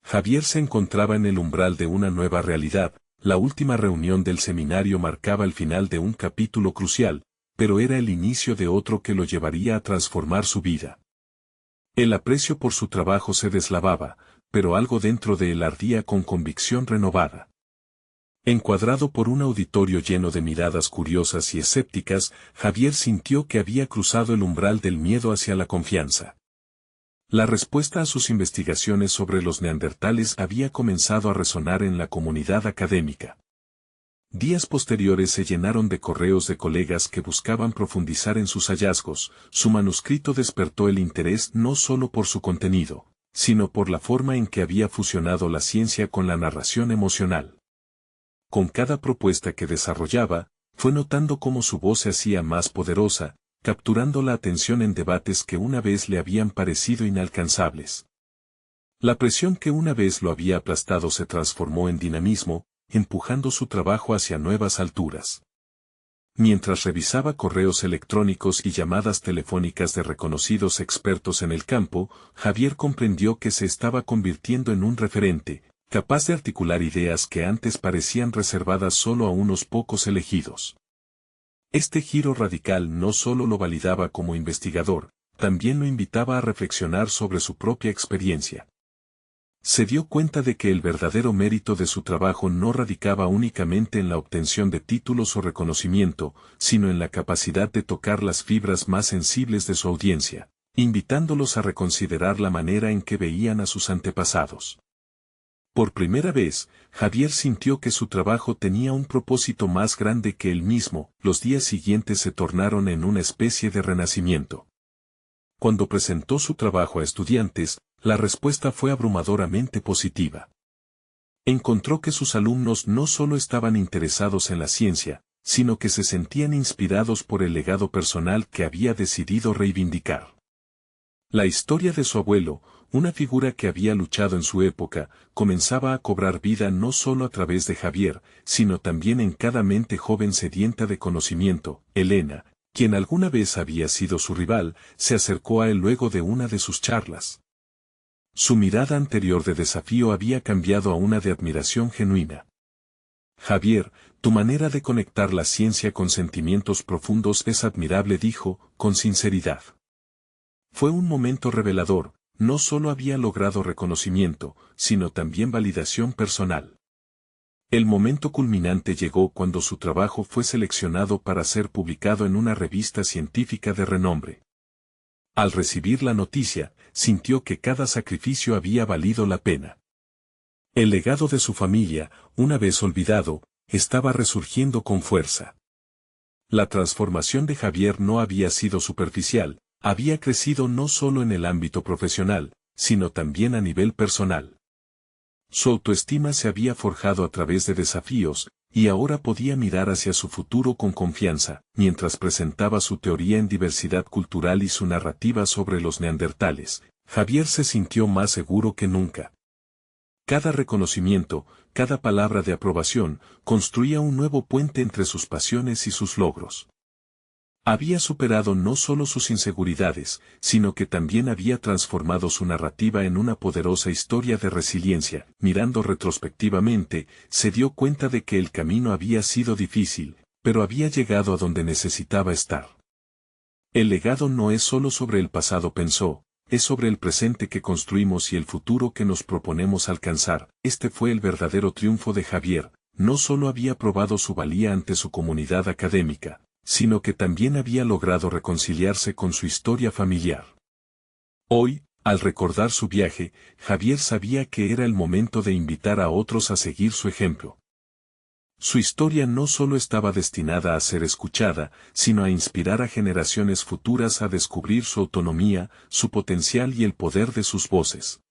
Javier se encontraba en el umbral de una nueva realidad. La última reunión del seminario marcaba el final de un capítulo crucial, pero era el inicio de otro que lo llevaría a transformar su vida. El aprecio por su trabajo se deslavaba, pero algo dentro de él ardía con convicción renovada. Encuadrado por un auditorio lleno de miradas curiosas y escépticas, Javier sintió que había cruzado el umbral del miedo hacia la confianza. La respuesta a sus investigaciones sobre los neandertales había comenzado a resonar en la comunidad académica. Días posteriores se llenaron de correos de colegas que buscaban profundizar en sus hallazgos. Su manuscrito despertó el interés no solo por su contenido, sino por la forma en que había fusionado la ciencia con la narración emocional. Con cada propuesta que desarrollaba, fue notando cómo su voz se hacía más poderosa, capturando la atención en debates que una vez le habían parecido inalcanzables. La presión que una vez lo había aplastado se transformó en dinamismo, empujando su trabajo hacia nuevas alturas. Mientras revisaba correos electrónicos y llamadas telefónicas de reconocidos expertos en el campo, Javier comprendió que se estaba convirtiendo en un referente, capaz de articular ideas que antes parecían reservadas solo a unos pocos elegidos. Este giro radical no solo lo validaba como investigador, también lo invitaba a reflexionar sobre su propia experiencia. Se dio cuenta de que el verdadero mérito de su trabajo no radicaba únicamente en la obtención de títulos o reconocimiento, sino en la capacidad de tocar las fibras más sensibles de su audiencia, invitándolos a reconsiderar la manera en que veían a sus antepasados. Por primera vez, Javier sintió que su trabajo tenía un propósito más grande que él mismo. Los días siguientes se tornaron en una especie de renacimiento. Cuando presentó su trabajo a estudiantes, la respuesta fue abrumadoramente positiva. Encontró que sus alumnos no solo estaban interesados en la ciencia, sino que se sentían inspirados por el legado personal que había decidido reivindicar. La historia de su abuelo, una figura que había luchado en su época, comenzaba a cobrar vida no solo a través de Javier, sino también en cada mente joven sedienta de conocimiento. Elena, quien alguna vez había sido su rival, se acercó a él luego de una de sus charlas. Su mirada anterior de desafío había cambiado a una de admiración genuina. Javier, tu manera de conectar la ciencia con sentimientos profundos es admirable, dijo, con sinceridad. Fue un momento revelador, no solo había logrado reconocimiento, sino también validación personal. El momento culminante llegó cuando su trabajo fue seleccionado para ser publicado en una revista científica de renombre. Al recibir la noticia, sintió que cada sacrificio había valido la pena. El legado de su familia, una vez olvidado, estaba resurgiendo con fuerza. La transformación de Javier no había sido superficial, había crecido no solo en el ámbito profesional, sino también a nivel personal. Su autoestima se había forjado a través de desafíos, y ahora podía mirar hacia su futuro con confianza. Mientras presentaba su teoría en diversidad cultural y su narrativa sobre los neandertales, Javier se sintió más seguro que nunca. Cada reconocimiento, cada palabra de aprobación, construía un nuevo puente entre sus pasiones y sus logros. Había superado no solo sus inseguridades, sino que también había transformado su narrativa en una poderosa historia de resiliencia. Mirando retrospectivamente, se dio cuenta de que el camino había sido difícil, pero había llegado a donde necesitaba estar. El legado no es solo sobre el pasado, pensó, es sobre el presente que construimos y el futuro que nos proponemos alcanzar. Este fue el verdadero triunfo de Javier, no solo había probado su valía ante su comunidad académica, sino que también había logrado reconciliarse con su historia familiar. Hoy, al recordar su viaje, Javier sabía que era el momento de invitar a otros a seguir su ejemplo. Su historia no solo estaba destinada a ser escuchada, sino a inspirar a generaciones futuras a descubrir su autonomía, su potencial y el poder de sus voces.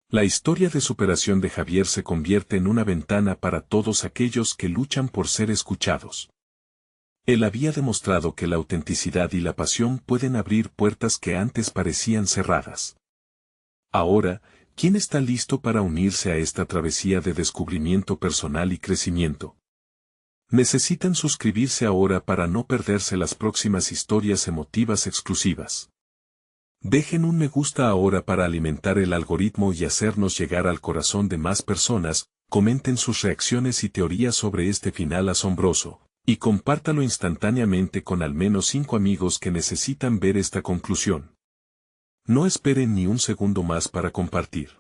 La historia de superación de Javier se convierte en una ventana para todos aquellos que luchan por ser escuchados. Él había demostrado que la autenticidad y la pasión pueden abrir puertas que antes parecían cerradas. Ahora, ¿quién está listo para unirse a esta travesía de descubrimiento personal y crecimiento? Necesitan suscribirse ahora para no perderse las próximas historias emotivas exclusivas. Dejen un me gusta ahora para alimentar el algoritmo y hacernos llegar al corazón de más personas, comenten sus reacciones y teorías sobre este final asombroso, y compártalo instantáneamente con al menos 5 amigos que necesitan ver esta conclusión. No esperen ni un segundo más para compartir.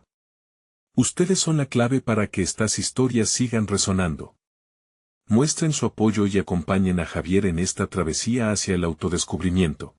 Ustedes son la clave para que estas historias sigan resonando. Muestren su apoyo y acompañen a Javier en esta travesía hacia el autodescubrimiento.